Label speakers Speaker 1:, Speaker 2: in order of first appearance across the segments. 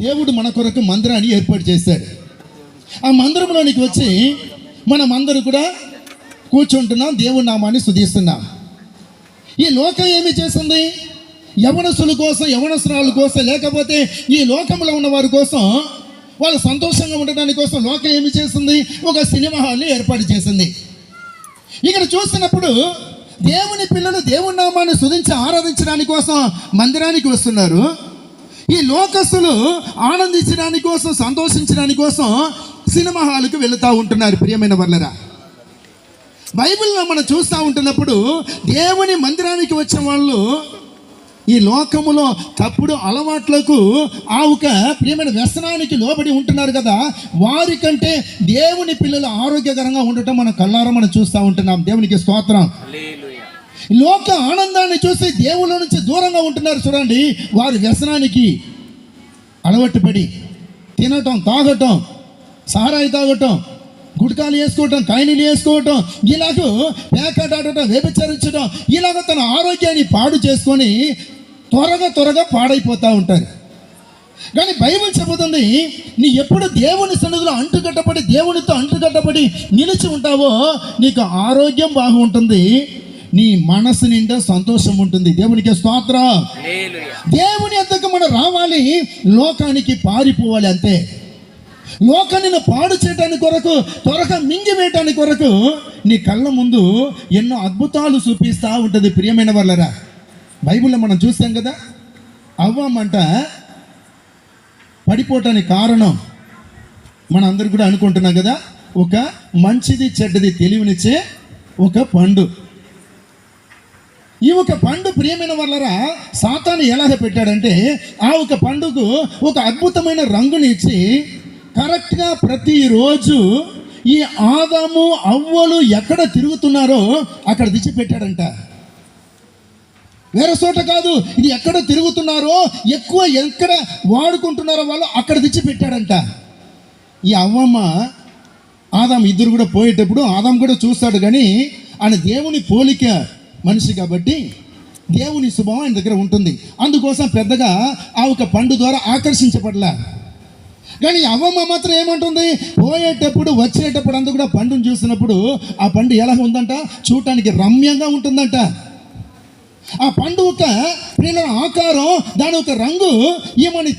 Speaker 1: దేవుడు మన కొరకు మందిరాన్ని ఏర్పాటు చేశాడు. ఆ మందిరంలోనికి వచ్చి మనం అందరూ కూడా కూర్చుంటున్నాం, దేవుడి నామాన్ని స్తుతిస్తున్నాం. ఈ లోకం ఏమి చేస్తుంది? యవనస్తుల కోసం, యవనస్తురాల కోసం, లేకపోతే ఈ లోకంలో ఉన్న వారి కోసం, వాళ్ళు సంతోషంగా ఉండడానికి కోసం లోకం ఏమి చేస్తుంది? ఒక సినిమా హాల్ని ఏర్పాటు చేసింది. ఇక్కడ చూస్తున్నప్పుడు దేవుని పిల్లలు దేవుని నామాన్ని స్తుతించి ఆరాధించడానికి కోసం మందిరానికి వస్తున్నారు. ఈ లోకస్తులు ఆనందించడానికి కోసం, సంతోషించడానికి కోసం సినిమా హాల్కి వెళుతూ ఉంటున్నారు. ప్రియమైన వర్లరా, బైబిల్లో మనం చూస్తూ ఉంటున్నప్పుడు దేవుని మందిరానికి వచ్చిన వాళ్ళు ఈ లోకములో తప్పుడు అలవాట్లకు ఒక ప్రియమైన వ్యసనానికి లోబడి ఉంటున్నారు కదా, వారికంటే దేవుని పిల్లలు ఆరోగ్యకరంగా ఉండటం మన కళ్ళారా మనం చూస్తూ ఉంటున్నాం. దేవునికి స్తోత్రం. లోక ఆనందాన్ని చూసి దేవుళ్ళ నుంచి దూరంగా ఉంటున్నారు. చూడండి, వారి వ్యసనానికి అలవాటు పడి తినటం, తాగటం, సారాయి తాగటం, గుట్కాలు వేసుకోవటం, కాయనీలు వేసుకోవటం, ఇలాగ పేకాటాడటం, వ్యభిచరించడం, ఇలాగ తన ఆరోగ్యాన్ని పాడు చేసుకొని త్వరగా పాడైపోతూ ఉంటారు. కానీ బైబిల్ చెబుతుంది, నీ ఎప్పుడు దేవుని సన్నిధిలో అంటుకట్టబడి, దేవునితో అంటుకట్టబడి నిలిచి ఉంటావో నీకు ఆరోగ్యం బాగుంటుంది, నీ మనసు నిండా సంతోషం ఉంటుంది. దేవునికి స్తోత్రం. దేవుని అంతకు మనం రావాలి, లోకానికి పారిపోవాలి అంతే. లోకాన్ని పాడు చేయడానికి కొరకు, త్వరగా మింగివేయటానికి కొరకు నీ కళ్ళ ముందు ఎన్నో అద్భుతాలు చూపిస్తూ ఉంటుంది. ప్రియమైన వాళ్ళరా, బైబిల్లో మనం చూస్తాం కదా, అవ్వమంట పడిపోవటానికి కారణం మన అందరూ కూడా అనుకుంటున్నాం కదా, ఒక మంచిది చెడ్డది తెలివినిచ్చే ఒక పండు. ఈ ఒక పండు ప్రియమైన వాళ్ళరా సాతాను ఎలాగ పెట్టాడంటే, ఆ ఒక పండుకు ఒక అద్భుతమైన రంగుని ఇచ్చి కరెక్ట్గా ప్రతిరోజు ఈ ఆదాము అవ్వలు ఎక్కడ తిరుగుతున్నారో అక్కడ తెచ్చిపెట్టాడంట. వేరే చోట కాదు, ఇది ఎక్కడ తిరుగుతున్నారో, ఎక్కువ ఎక్కడ వాడుకుంటున్నారో వాళ్ళు అక్కడ తెచ్చిపెట్టాడంట. ఈ అవ్వమ్మ ఆదాం ఇద్దరు కూడా పోయేటప్పుడు ఆదాం కూడా చూస్తాడు, కానీ ఆయన దేవుని పోలిక మనిషి కాబట్టి దేవుని శుభం ఆయన దగ్గర ఉంటుంది. అందుకోసం పెద్దగా ఆ ఒక పండు ద్వారా ఆకర్షించబడలే. కానీ అవ్వమ్మ మాత్రం ఏమంటుంది, పోయేటప్పుడు వచ్చేటప్పుడు అంతా కూడా పండును చూసినప్పుడు ఆ పండు ఎలా ఉందంట, చూడటానికి రమ్యంగా ఉంటుందంట. ఆ పండు ఒక ప్రియుల ఆకారం, దాని ఒక రంగు ఈమెని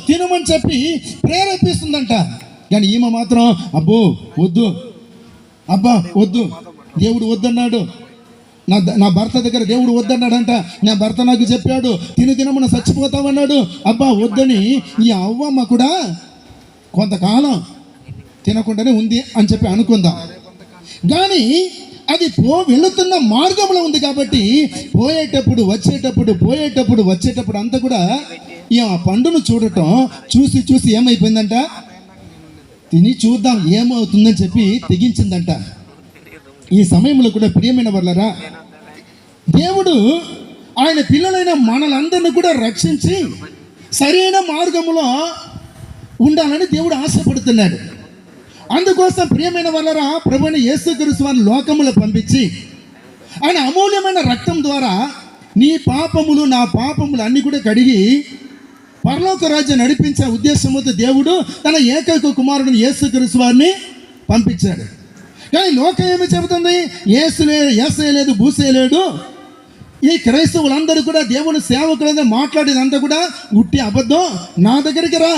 Speaker 1: తినమని చెప్పి ప్రేరేపిస్తుందంట. కానీ ఈమె మాత్రం అబ్బో వద్దు, అబ్బా వద్దు, దేవుడు వద్దన్నాడు, నా భర్త దగ్గర దేవుడు వద్దన్నాడంట, నా భర్త నాకు చెప్పాడు తినమున చచ్చిపోతామన్నాడు, అబ్బా వద్దని ఈ అవ్వమ్మ కూడా కొంతకాలం తినకుండానే ఉంది అని చెప్పి అనుకుందాం. కానీ అది వెళుతున్న మార్గంలో ఉంది కాబట్టి పోయేటప్పుడు వచ్చేటప్పుడు అంతా కూడా ఈ ఆ పండును చూడటం చూసి ఏమైపోయిందంట, తిని చూద్దాం ఏమవుతుందని చెప్పి తెగించిందంట. ఈ సమయంలో కూడా ప్రియమైన వాళ్ళరా, దేవుడు ఆయన పిల్లలైన మనలందరినీ కూడా రక్షించి సరైన మార్గంలో ఉండాలని దేవుడు ఆశపడుతున్నాడు. అందుకోసం ప్రియమైన వాళ్ళరా, ప్రభువైన యేసుక్రీస్తు వారిని లోకములో పంపించి ఆయన అమూల్యమైన రక్తం ద్వారా నీ పాపములు నా పాపములు అన్నీ కూడా కడిగి పరలోక రాజ్యం నడిపించే ఉద్దేశంతో దేవుడు తన ఏకైక కుమారుడిని యేసుక్రీస్తు వారిని పంపించాడు. కానీ లోకం ఏమి చెబుతుంది, యేసే లేదు, బూసే లేడు. ఈ క్రైస్తవులందరూ కూడా దేవుని సేవకులందరూ మాట్లాడేదంతా కూడా ఉట్టి అబద్ధం, నా దగ్గరికి రా,